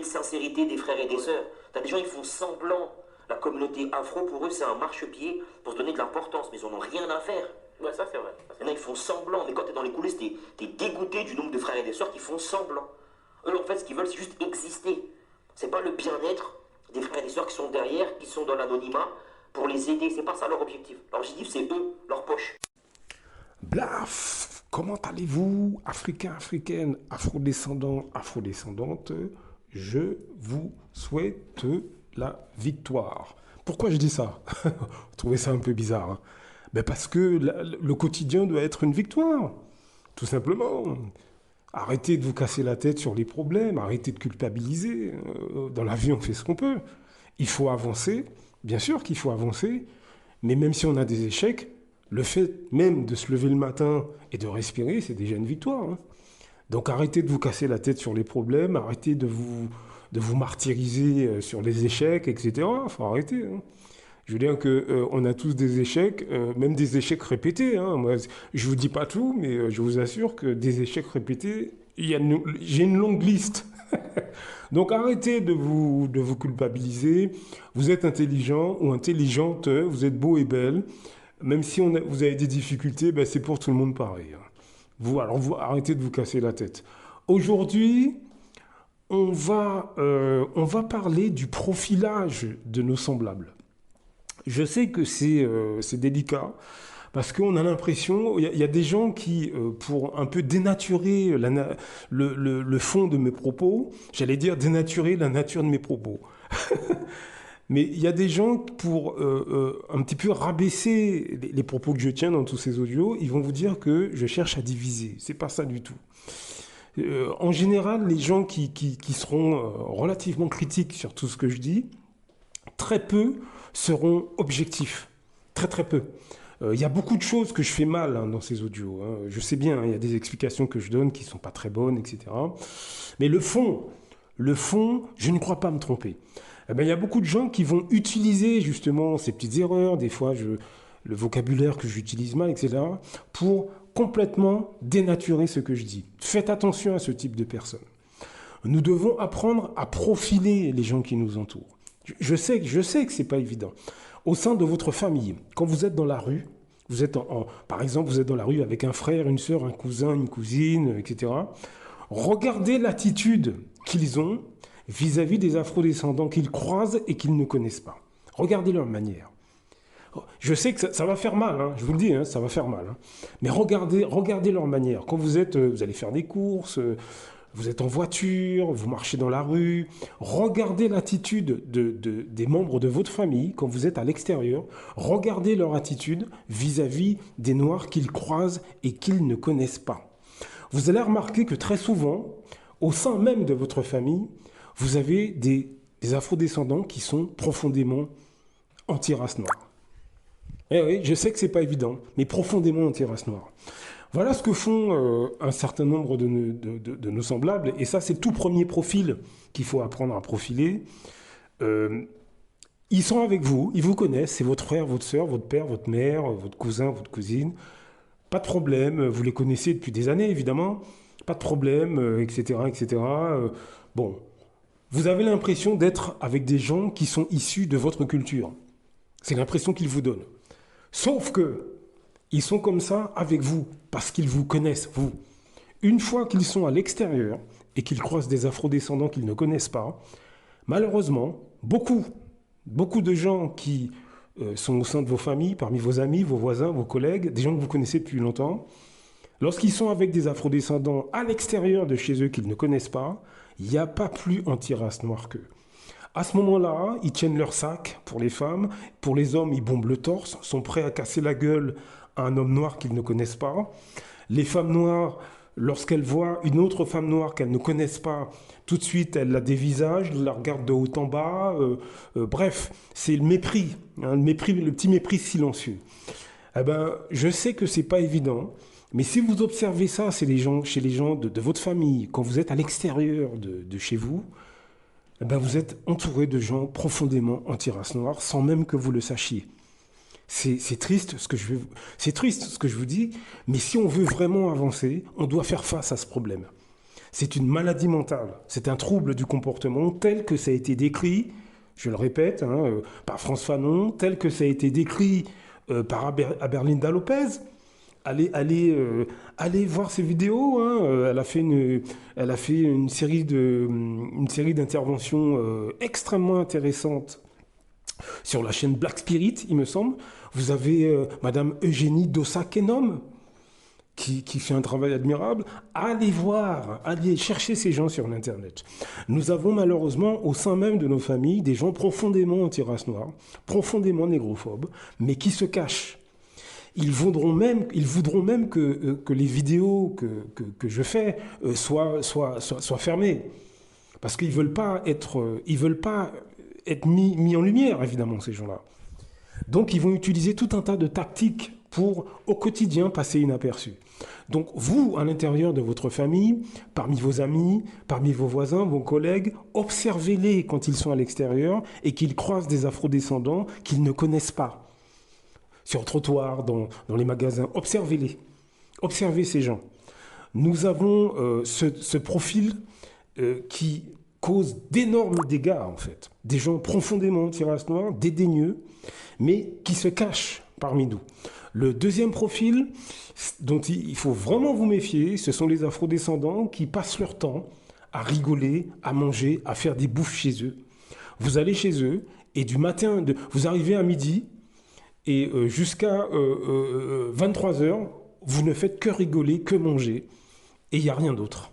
sincérité des frères et des sœurs. T'as des gens, ils font semblant. La communauté afro, pour eux, c'est un marchepied pour se donner de l'importance, mais ils en ont rien à faire. Ouais, ça c'est vrai. Il y en a, ils font semblant, mais quand t'es dans les coulisses, t'es dégoûté du nombre de frères et de sœurs qui font semblant. Eux, en fait, ce qu'ils veulent, c'est juste exister. C'est pas le bien-être des frères et des sœurs qui sont derrière, qui sont dans l'anonymat, pour les aider. C'est pas ça leur objectif. Leur objectif, c'est eux, leur poche. Blaf, comment allez-vous, Africains, Africaines, Afrodescendants, Afrodescendantes? Je vous souhaite la victoire. Pourquoi je dis ça? Vous trouvez ça un peu bizarre, hein? Ben parce que le quotidien doit être une victoire, tout simplement. Arrêtez de vous casser la tête sur les problèmes, arrêtez de culpabiliser. Dans la vie, on fait ce qu'on peut. Il faut avancer, bien sûr qu'il faut avancer, mais même si on a des échecs, le fait même de se lever le matin et de respirer, c'est déjà une victoire, hein. Donc arrêtez de vous casser la tête sur les problèmes, arrêtez de vous martyriser sur les échecs, etc. Il faut arrêter, hein. Je veux dire qu'on a tous des échecs, même des échecs répétés, hein. Moi, je ne vous dis pas tout, mais je vous assure que des échecs répétés, j'ai une longue liste. Donc arrêtez de vous culpabiliser. Vous êtes intelligent ou intelligente, vous êtes beau et belle. Même si vous avez des difficultés, ben c'est pour tout le monde pareil, hein. Alors arrêtez de vous casser la tête. Aujourd'hui, on va parler du profilage de nos semblables. Je sais que c'est délicat parce qu'on a l'impression, il y a des gens qui, pour un peu dénaturer le fond de mes propos, j'allais dire dénaturer la nature de mes propos. Mais il y a des gens, pour un petit peu rabaisser les propos que je tiens dans tous ces audios, ils vont vous dire que je cherche à diviser. C'est pas ça du tout. En général, les gens qui seront relativement critiques sur tout ce que je dis, très peu seront objectifs. Très très peu. Il y a beaucoup de choses que je fais mal, hein, dans ces audios, hein. Je sais bien, hein, il y a des explications que je donne qui ne sont pas très bonnes, etc. Mais le fond, je ne crois pas me tromper. Eh ben, il y a beaucoup de gens qui vont utiliser justement ces petites erreurs, des fois le vocabulaire que j'utilise mal, etc., pour complètement dénaturer ce que je dis. Faites attention à ce type de personnes. Nous devons apprendre à profiler les gens qui nous entourent. Je sais que ce n'est pas évident. Au sein de votre famille, quand vous êtes dans la rue, par exemple, vous êtes dans la rue avec un frère, une sœur, un cousin, une cousine, etc. Regardez l'attitude qu'ils ont vis-à-vis des afrodescendants qu'ils croisent et qu'ils ne connaissent pas. Regardez leur manière. Je sais que ça va faire mal, hein, je vous le dis, hein, ça va faire mal, hein. Mais regardez leur manière. Quand vous allez faire des courses, vous êtes en voiture, vous marchez dans la rue, regardez l'attitude des membres de votre famille quand vous êtes à l'extérieur. Regardez leur attitude vis-à-vis des Noirs qu'ils croisent et qu'ils ne connaissent pas. Vous allez remarquer que très souvent, au sein même de votre famille, vous avez des afrodescendants qui sont profondément anti-race noire. Eh oui, je sais que c'est pas évident, mais profondément anti-race noire. Voilà ce que font un certain nombre de nos semblables, et ça c'est le tout premier profil qu'il faut apprendre à profiler. Ils sont avec vous, ils vous connaissent, c'est votre frère, votre sœur, votre père, votre mère, votre cousin, votre cousine. Pas de problème, vous les connaissez depuis des années évidemment, pas de problème, etc. etc. Bon, vous avez l'impression d'être avec des gens qui sont issus de votre culture. C'est l'impression qu'ils vous donnent. Sauf que ils sont comme ça avec vous, parce qu'ils vous connaissent, vous. Une fois qu'ils sont à l'extérieur et qu'ils croisent des afrodescendants qu'ils ne connaissent pas, malheureusement, beaucoup de gens qui sont au sein de vos familles, parmi vos amis, vos voisins, vos collègues, des gens que vous connaissez depuis longtemps, lorsqu'ils sont avec des afrodescendants à l'extérieur de chez eux qu'ils ne connaissent pas, il n'y a pas plus anti-race noire qu'eux. À ce moment-là, ils tiennent leur sac pour les femmes. Pour les hommes, ils bombent le torse, sont prêts à casser la gueule à un homme noir qu'ils ne connaissent pas. Les femmes noires, lorsqu'elles voient une autre femme noire qu'elles ne connaissent pas, tout de suite, elles la dévisagent, la regardent de haut en bas. Bref, c'est le mépris, hein, le petit mépris silencieux. Eh ben, je sais que c'est pas évident, mais si vous observez ça, chez les gens de votre famille, quand vous êtes à l'extérieur de chez vous, eh ben vous êtes entouré de gens profondément anti-race noire sans même que vous le sachiez. C'est triste ce que je vous dis, mais si on veut vraiment avancer, on doit faire face à ce problème. C'est une maladie mentale. C'est un trouble du comportement tel que ça a été décrit, je le répète, par Frantz Fanon, tel que ça a été décrit par Aberlinda Lopez. Allez voir ses vidéos. Elle a fait une série d'interventions extrêmement intéressantes sur la chaîne Black Spirit, il me semble. Vous avez Madame Eugénie Dossa-Kenom qui fait un travail admirable. Allez voir, allez chercher ces gens sur l'Internet. Nous avons malheureusement au sein même de nos familles des gens profondément anti-race noire, profondément négrophobes, mais qui se cachent. Ils voudront même que les vidéos que je fais soient fermées. Parce qu'ils ne veulent pas être mis en lumière, évidemment, ces gens-là. Donc, ils vont utiliser tout un tas de tactiques pour, au quotidien, passer inaperçus. Donc, vous, à l'intérieur de votre famille, parmi vos amis, parmi vos voisins, vos collègues, observez-les quand ils sont à l'extérieur et qu'ils croisent des afrodescendants qu'ils ne connaissent pas. Sur le trottoir, dans les magasins, observez-les. Observez ces gens. Nous avons ce profil qui cause d'énormes dégâts, en fait. Des gens profondément anti-race noire, dédaigneux, mais qui se cachent parmi nous. Le deuxième profil dont il faut vraiment vous méfier, ce sont les afrodescendants qui passent leur temps à rigoler, à manger, à faire des bouffes chez eux. Vous allez chez eux et du matin, vous arrivez à midi et jusqu'à 23h, vous ne faites que rigoler, que manger et il n'y a rien d'autre.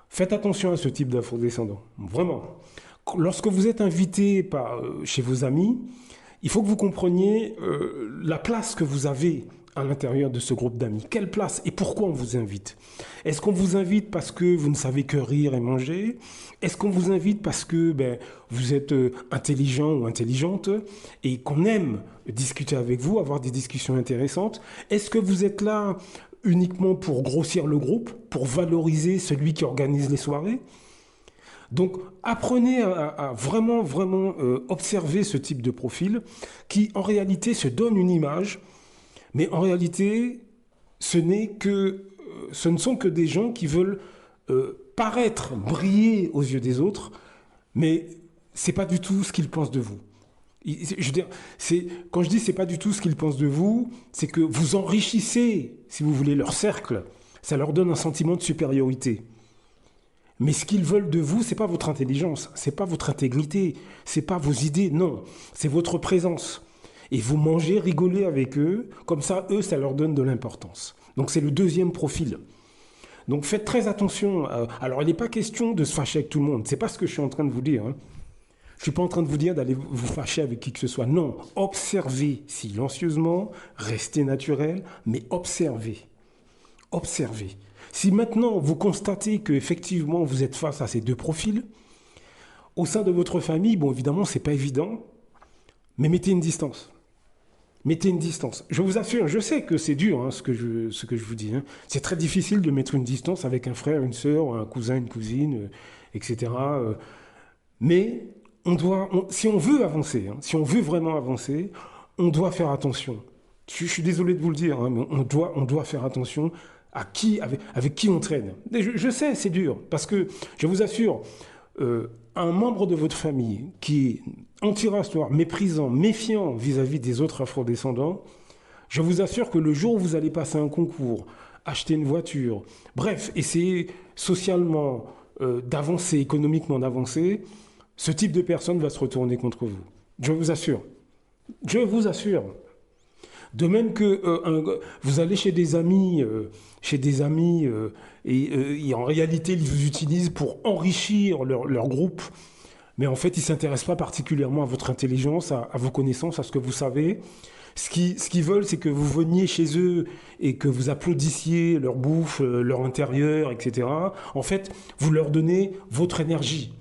Faites attention à ce type d'afrodescendants, vraiment. Lorsque vous êtes invité chez vos amis, il faut que vous compreniez la place que vous avez à l'intérieur de ce groupe d'amis. Quelle place et pourquoi on vous invite? Est-ce qu'on vous invite parce que vous ne savez que rire et manger? Est-ce qu'on vous invite parce que vous êtes intelligent ou intelligente et qu'on aime discuter avec vous, avoir des discussions intéressantes? Est-ce que vous êtes là uniquement pour grossir le groupe, pour valoriser celui qui organise les soirées? Donc, apprenez à vraiment observer ce type de profil qui, en réalité, se donne une image, mais en réalité, ce ne sont que des gens qui veulent paraître, briller aux yeux des autres, mais ce n'est pas du tout ce qu'ils pensent de vous. Je veux dire, quand je dis c'est pas du tout ce qu'ils pensent de vous, c'est que vous enrichissez, si vous voulez, leur cercle. Ça leur donne un sentiment de supériorité. Mais ce qu'ils veulent de vous, c'est pas votre intelligence, c'est pas votre intégrité, c'est pas vos idées, non, c'est votre présence. Et vous mangez, rigolez avec eux, comme ça, eux, ça leur donne de l'importance. Donc c'est le deuxième profil. Donc faites très attention. Alors il n'est pas question de se fâcher avec tout le monde, c'est pas ce que je suis en train de vous dire. Je ne suis pas en train de vous dire d'aller vous fâcher avec qui que ce soit. Non, observez silencieusement, restez naturel, mais observez. Observez. Si maintenant vous constatez qu'effectivement vous êtes face à ces deux profils, au sein de votre famille, bon évidemment ce n'est pas évident, mais mettez une distance. Mettez une distance. Je vous assure, je sais que c'est dur ce que je vous dis. C'est très difficile de mettre une distance avec un frère, une sœur, un cousin, une cousine, etc. Mais si on veut avancer, si on veut vraiment avancer, on doit faire attention. Je suis désolé de vous le dire, mais on doit faire attention avec qui on traîne. Je sais, c'est dur, parce que je vous assure, un membre de votre famille qui est anti-race noire, méprisant, méfiant vis-à-vis des autres afrodescendants, je vous assure que le jour où vous allez passer un concours, acheter une voiture, bref, essayer socialement d'avancer, économiquement d'avancer, ce type de personne va se retourner contre vous. Je vous assure. Je vous assure. De même que vous allez chez des amis, et en réalité, ils vous utilisent pour enrichir leur groupe. Mais en fait, ils ne s'intéressent pas particulièrement à votre intelligence, à vos connaissances, à ce que vous savez. Ce qu'ils veulent, c'est que vous veniez chez eux et que vous applaudissiez leur bouffe, leur intérieur, etc. En fait, vous leur donnez votre énergie.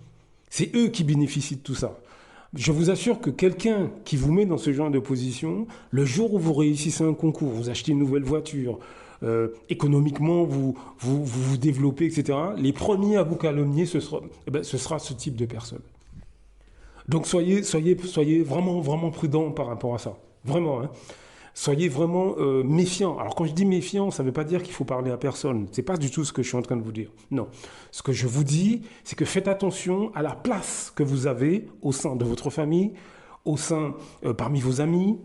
C'est eux qui bénéficient de tout ça. Je vous assure que quelqu'un qui vous met dans ce genre de position, le jour où vous réussissez un concours, vous achetez une nouvelle voiture, économiquement vous développez, etc., les premiers à vous calomnier, ce sera ce type de personne. Donc soyez vraiment prudents par rapport à ça. Vraiment. Soyez vraiment méfiants. Alors quand je dis méfiant, ça ne veut pas dire qu'il faut parler à personne. C'est pas du tout ce que je suis en train de vous dire. Non. Ce que je vous dis, c'est que faites attention à la place que vous avez au sein de votre famille, au sein parmi vos amis.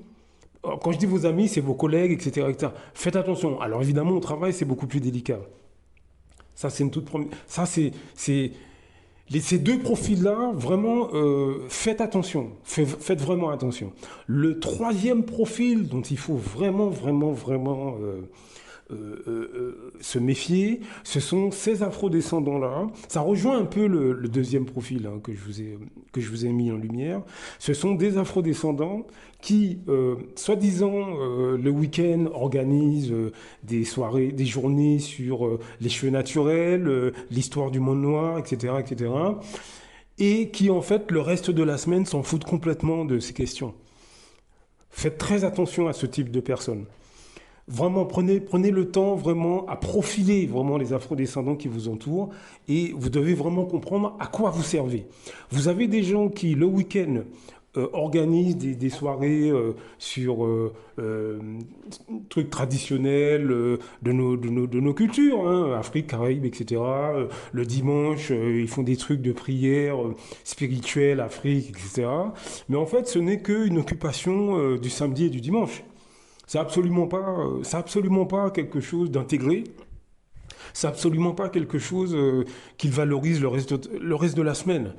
Quand je dis vos amis, c'est vos collègues, etc., etc. Faites attention. Alors évidemment, au travail, c'est beaucoup plus délicat. Ça, c'est une toute première. Ça, ces deux profils-là, vraiment, faites attention. Faites vraiment attention. Le troisième profil dont il faut vraiment, vraiment, vraiment se méfier, ce sont ces afrodescendants-là. Ça rejoint un peu le deuxième profil hein, que je vous ai mis en lumière. Ce sont des afrodescendants qui, soi-disant, le week-end organisent des soirées, des journées sur les cheveux naturels, l'histoire du monde noir, etc., etc. Et qui, en fait, le reste de la semaine s'en foutent complètement de ces questions. Faites très attention à ce type de personnes. Vraiment, prenez le temps vraiment à profiler vraiment les afrodescendants qui vous entourent et vous devez vraiment comprendre à quoi vous servez. Vous avez des gens qui, le week-end, organisent des soirées sur trucs traditionnels de nos cultures, hein, Afrique, Caraïbes, etc. Le dimanche, ils font des trucs de prière spirituelle, Afrique, etc. Mais en fait, ce n'est qu'une occupation du samedi et du dimanche. C'est absolument pas quelque chose d'intégré. C'est absolument pas quelque chose qui valorise le reste de la semaine.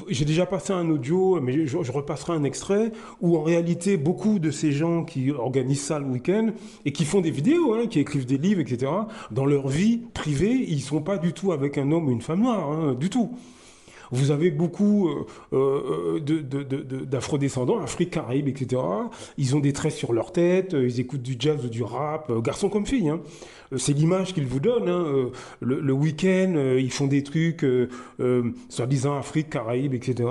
J'ai déjà passé un audio, mais je repasserai un extrait, où en réalité, beaucoup de ces gens qui organisent ça le week-end et qui font des vidéos, hein, qui écrivent des livres, etc., dans leur vie privée, ils sont pas du tout avec un homme ou une femme noire, hein, du tout. Vous avez beaucoup d'afrodescendants, Afrique, Caraïbes, etc. Ils ont des traits sur leur tête, ils écoutent du jazz ou du rap, garçons comme filles. Hein. C'est l'image qu'ils vous donnent. Hein. Le week-end, ils font des trucs, soi-disant Afrique, Caraïbes, etc.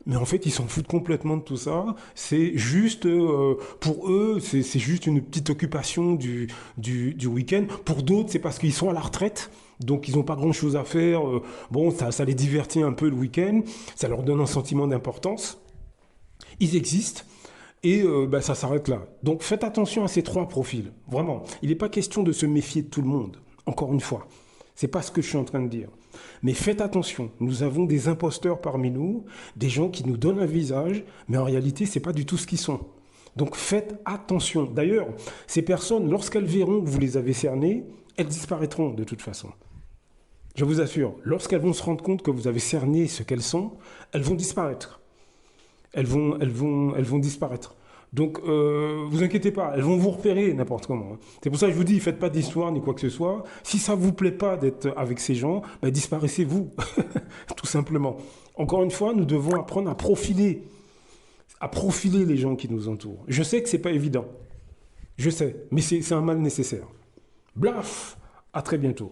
Mais en fait, ils s'en foutent complètement de tout ça. C'est juste, pour eux, c'est juste une petite occupation du week-end. Pour d'autres, c'est parce qu'ils sont à la retraite. Donc ils n'ont pas grand-chose à faire. Bon, ça les divertit un peu le week-end. Ça leur donne un sentiment d'importance. Ils existent. Et ça s'arrête là. Donc faites attention à ces trois profils. Vraiment. Il n'est pas question de se méfier de tout le monde. Encore une fois. C'est pas ce que je suis en train de dire. Mais faites attention. Nous avons des imposteurs parmi nous. Des gens qui nous donnent un visage. Mais en réalité, ce n'est pas du tout ce qu'ils sont. Donc faites attention. D'ailleurs, ces personnes, lorsqu'elles verront que vous les avez cernées, elles disparaîtront de toute façon. Je vous assure, lorsqu'elles vont se rendre compte que vous avez cerné ce qu'elles sont, elles vont disparaître. Elles vont disparaître. Donc, vous inquiétez pas, elles vont vous repérer n'importe comment. C'est pour ça que je vous dis, faites pas d'histoire ni quoi que ce soit. Si ça vous plaît pas d'être avec ces gens, disparaissez-vous, tout simplement. Encore une fois, nous devons apprendre à profiler les gens qui nous entourent. Je sais que c'est pas évident. Je sais, mais c'est un mal nécessaire. Blaf, à très bientôt.